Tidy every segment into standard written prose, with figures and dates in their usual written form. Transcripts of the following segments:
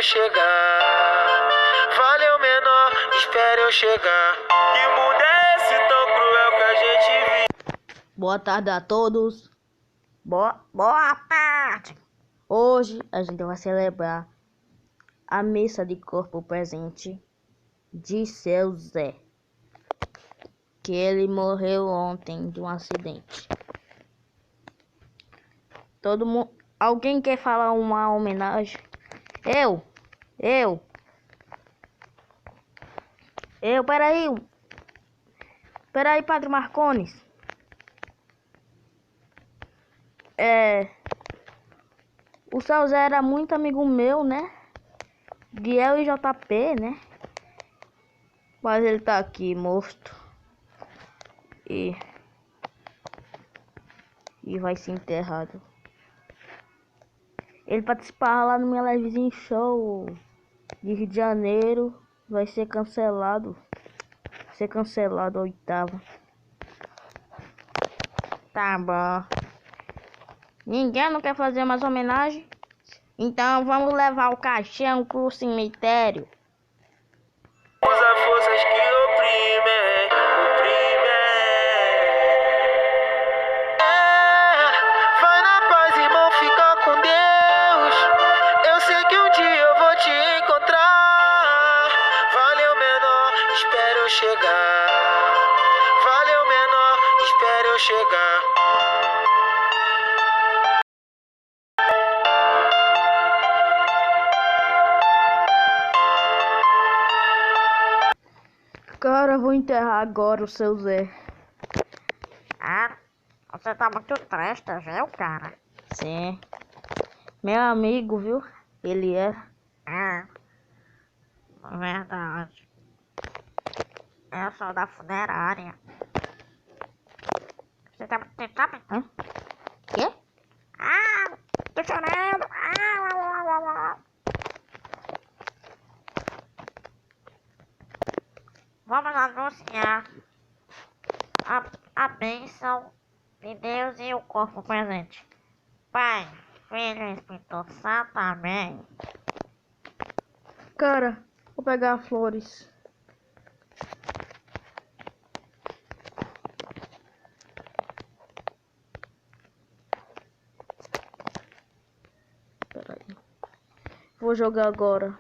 eu chegar. Valeu, menor, espere eu chegar. Que mundo é esse tão cruel que a gente vive? Boa tarde a todos. Boa tarde. Hoje a gente vai celebrar a missa de corpo presente de seu Zé, que ele morreu ontem de um acidente. Todo mundo, alguém quer falar uma homenagem? Eu, peraí, Padre Marcones. O seu Zé era muito amigo meu, né? Biel e JP, né? Mas ele tá aqui morto. E vai ser enterrado. Ele participava lá no meu livezinho show de Rio de Janeiro. Vai ser cancelado. Vai ser cancelado a oitava. Tá bom. Ninguém não quer fazer mais homenagem? Então vamos levar o caixão pro cemitério. Usa forças que oprimem. Vai na paz, irmão, fica com Deus. Eu sei que um dia eu vou te encontrar. Valeu, menor, espere eu chegar. Valeu, menor, espere eu chegar. Cara, eu vou enterrar agora o seu Zé. Ah, você tá muito triste, viu, cara? Sim. Meu amigo, viu? Ele é. É, verdade. Eu sou da funerária. Você tá muito triste? Hã? Quê? Ah, tô chorando. Vamos anunciar a bênção de Deus e o corpo presente. Pai, Filho e Espírito Santo, amém. Cara, vou pegar flores. Peraí. Vou jogar agora.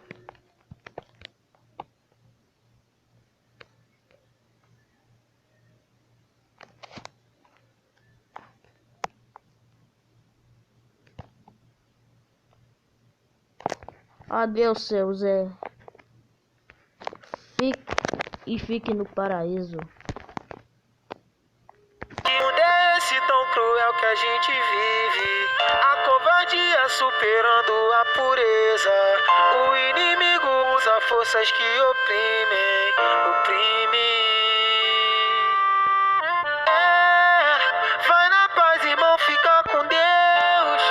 Adeus, seu Zé. Fique no paraíso. Que mundo é esse tão cruel que a gente vive? A covardia superando a pureza. O inimigo usa forças que oprimem. Vai na paz, irmão, fica com Deus.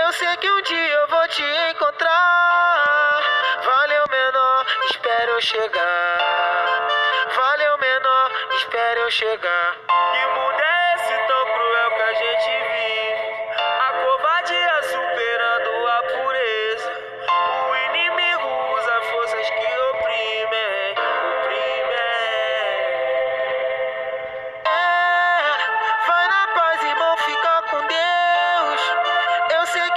Eu sei que um dia eu vou te encontrar. Valeu, menor, espere eu chegar. Valeu, menor, espere eu chegar. Que mundo é esse tão cruel que a gente